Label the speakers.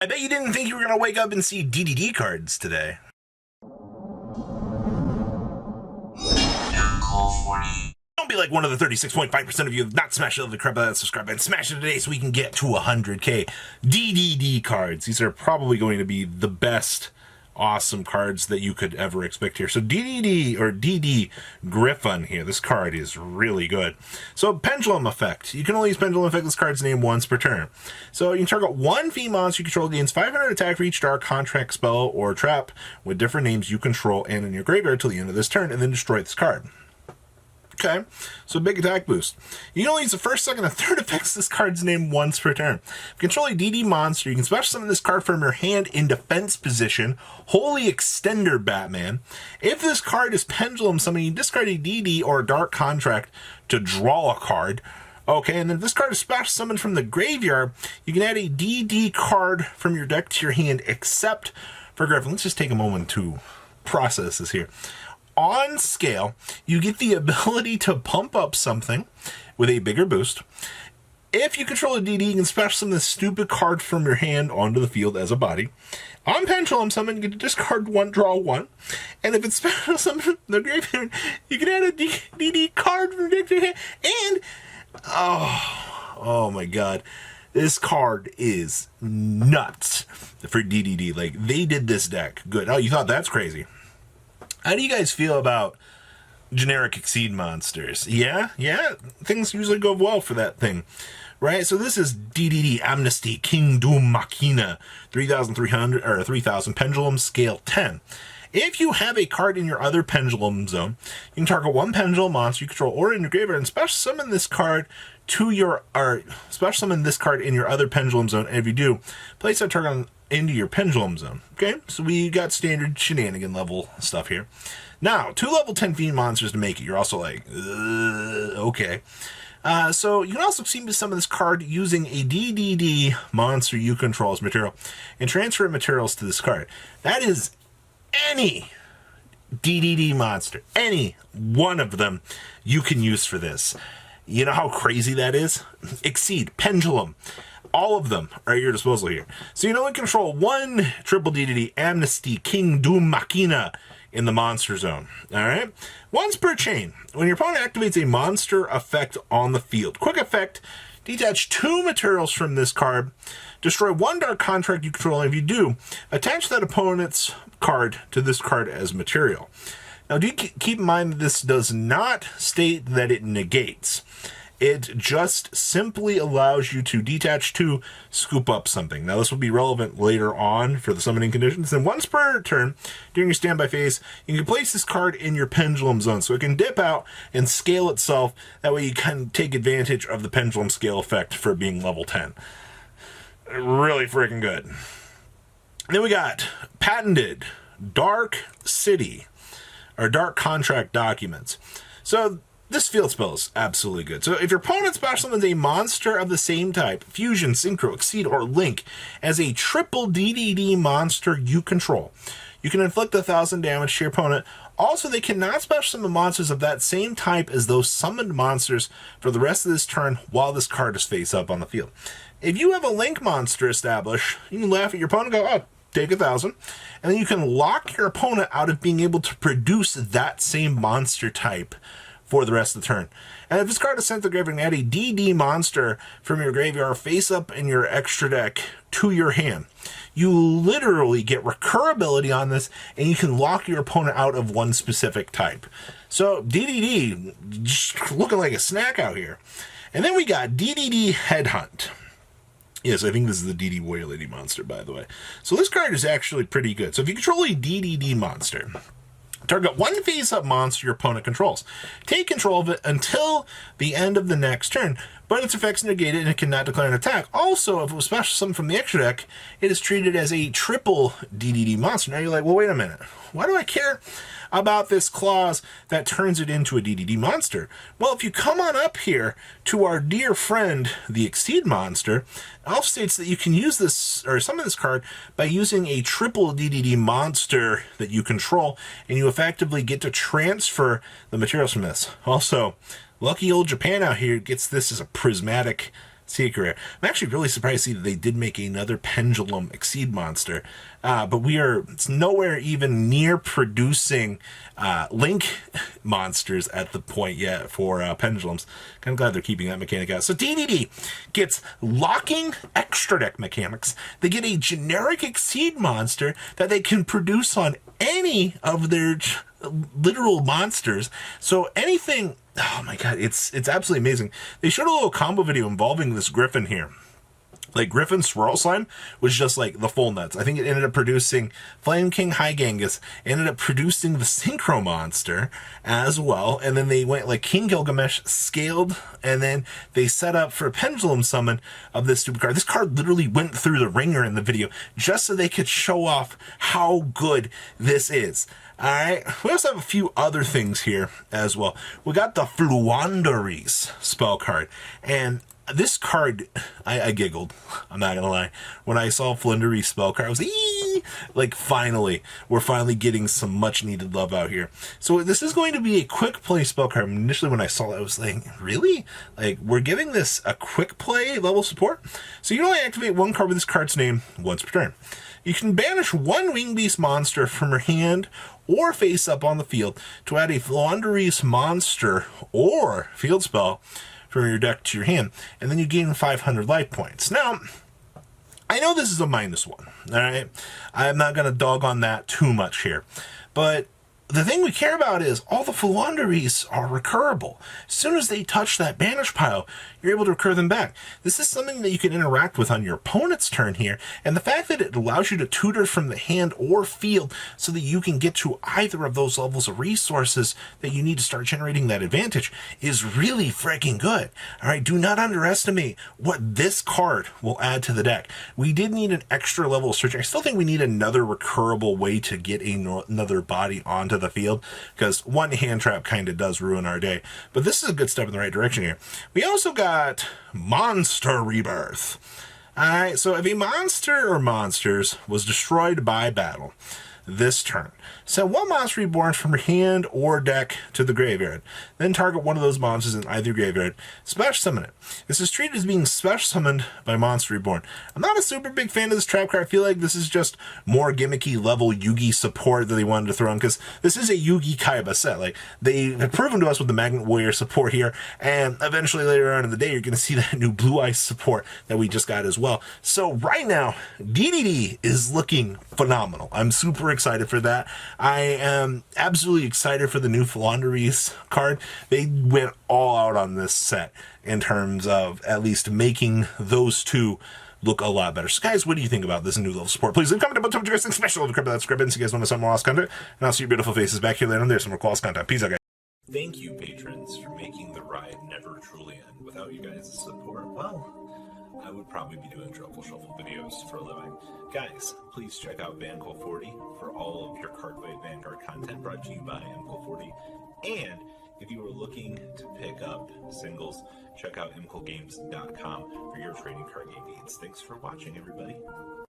Speaker 1: I bet you didn't think you were going to wake up and see DDD cards today. Don't be like one of the 36.5% of you who have not smashed the crap out of that subscribe button. Smash it today so we can get to 100k DDD cards. These are probably going to be the best awesome cards that you could ever expect here. So DDD or DD Griffin here. This card is really good. So Pendulum effect. You can only use Pendulum effect this card's name once per turn. So you can target one fiend monster you control, gains 500 attack for each dark contract spell or trap with different names you control and in your graveyard till the end of this turn, and then destroy this card. Okay, so big attack boost. You can only use the first, second, and third effects this card's name once per turn. If you control a DD monster, you can special summon this card from your hand in defense position. Holy Extender Batman. If this card is Pendulum summon, you discard a DD or a Dark Contract to draw a card. Okay, and then if this card is special summoned from the graveyard, you can add a DD card from your deck to your hand, except for Griffin. Let's just take a moment to process this here. On scale, you get the ability to pump up something with a bigger boost. If you control a DD, you can special summon this stupid card from your hand onto the field as a body. On Pendulum summon, you get to discard one, draw one. And if it's special summoned from the graveyard, you can add a DD card from your deck to your hand. And, oh my god. This card is nuts for DDD. Like, they did this deck good. Oh, you thought that's crazy. How do you guys feel about generic Exceed monsters? Yeah, things usually go well for that thing, right? So this is DDD Amnesty Kingdom Machina 3,300 or 3,000 Pendulum scale 10. If you have a card in your other Pendulum zone, you can target one Pendulum monster you control or in your graveyard and special summon this card to your special summon this card in your other Pendulum zone. And if you do, place that target into your Pendulum zone. Okay, so we got standard shenanigan level stuff here. Now, 2 level 10 fiend monsters to make it. You're also like, okay. So you can also see some of this card using a DDD monster you control as material and transfer materials to this card. That is any DDD monster, any one of them you can use for this. You know how crazy that is? Exceed, Pendulum, all of them are at your disposal here. So you can only control one triple DDD Amnesty Kingdom Machina in the monster zone. Alright? Once per chain, when your opponent activates a monster effect on the field. Quick effect, detach 2 materials from this card, destroy 1 dark contract you control, and if you do, attach that opponent's card to this card as material. Now, do keep in mind that this does not state that it negates. It just simply allows you to detach 2, scoop up something. Now, this will be relevant later on for the summoning conditions. And once per turn, during your standby phase, you can place this card in your Pendulum zone. So it can dip out and scale itself. That way you can take advantage of the Pendulum scale effect for being level 10. Really freaking good. Then we got patented Dark City, or Dark Contract Documents. So this field spell is absolutely good. So if your opponent special summons a monster of the same type, Fusion, Synchro, Exceed, or Link, as a triple DDD monster you control, you can inflict 1,000 damage to your opponent. Also, they cannot special summon monsters of that same type as those summoned monsters for the rest of this turn while this card is face up on the field. If you have a Link monster established, you can laugh at your opponent and go, oh, take 1,000, and then you can lock your opponent out of being able to produce that same monster type for the rest of the turn. And if this card is sent to the graveyard, add a DD monster from your graveyard face up in your extra deck to your hand. You literally get recurability on this, and you can lock your opponent out of one specific type. So DDD, just looking like a snack out here. And then we got DDD Headhunt. Yes, I think this is the DD Warrior Lady monster, by the way. So this card is actually pretty good. So if you control a DDD monster, target one face-up monster your opponent controls. Take control of it until the end of the next turn, but its effects negated and it cannot declare an attack. Also, if it was special summoned from the extra deck, it is treated as a triple DDD monster. Now you're like, well, wait a minute. Why do I care about this clause that turns it into a DDD monster? Well, if you come on up here to our dear friend, the Exceed monster, Elf states that you can use this, or summon this card, by using a triple DDD monster that you control, and you effectively get to transfer the materials from this. Also, lucky old Japan out here gets this as a prismatic see a career. I'm actually really surprised to see that they did make another Pendulum Exceed monster, but it's nowhere even near producing Link monsters at the point yet for Pendulums. Kind of glad they're keeping that mechanic out. So DDD gets locking extra deck mechanics. They get a generic Exceed monster that they can produce on any of their literal monsters. So anything, oh my god, it's absolutely amazing. They showed a little combo video involving this Griffin here. Like, Griffin Swirl Slime was just like the full nuts. I think it ended up producing Flame King High Genghis, ended up producing the Synchro Monster as well, and then they went like King Gilgamesh scaled, and then they set up for a Pendulum summon of this stupid card. This card literally went through the ringer in the video just so they could show off how good this is. Alright, we also have a few other things here as well. We got the Floowandereeze spell card, and this card, I giggled, I'm not gonna lie. When I saw Floowandereeze spell card, I was like, finally, we're finally getting some much needed love out here. So this is going to be a quick play spell card. Initially when I saw it, I was like, really? Like, we're giving this a quick play level support? So you can only activate one card with this card's name once per turn. You can banish one Wing Beast monster from your hand or face up on the field to add a Floowandereeze monster or field spell from your deck to your hand, and then you gain 500 life points. Now, I know this is a -1, all right? I'm not going to dog on that too much here, but the thing we care about is all the Floowandereeze are recurable. As soon as they touch that banish pile, you're able to recur them back. This is something that you can interact with on your opponent's turn here, and the fact that it allows you to tutor from the hand or field so that you can get to either of those levels of resources that you need to start generating that advantage is really freaking good. All right, do not underestimate what this card will add to the deck. We did need an extra level of searching. I still think we need another recurable way to get another body onto the field, because one hand trap kind of does ruin our day. But this is a good step in the right direction here. We also got Monster Rebirth. Alright, so if a monster or monsters was destroyed by battle this turn, send one monster reborn from your hand or deck to the graveyard. Then target one of those monsters in either graveyard. Special summon it. This is treated as being special summoned by Monster Reborn. I'm not a super big fan of this trap card. I feel like this is just more gimmicky level Yugi support that they wanted to throw in, because this is a Yugi Kaiba set. Like, they have proven to us with the Magnet Warrior support here, and eventually later on in the day you're going to see that new Blue Ice support that we just got as well. So right now, DDD is looking phenomenal. I'm super excited for that. I am absolutely excited for the new Floowandereeze card. They went all out on this set in terms of at least making those two look a lot better. So guys, what do you think about this new level support? Please leave a comment about what you guys think special of the that's Griffin. So you guys want to some more lost content, and I'll see your beautiful faces back here later on. There's some more quality content. Peace out, guys. Thank you, patrons, for making the ride never truly end. Without you guys' support, well, I would probably be doing Truffle Shuffle videos for a living. Guys, please check out Vanquill40 for all of your Cardfight Vanguard content brought to you by Vanquill40. And if you are looking to pick up singles, check out mcgames.com for your trading card game needs. Thanks for watching, everybody.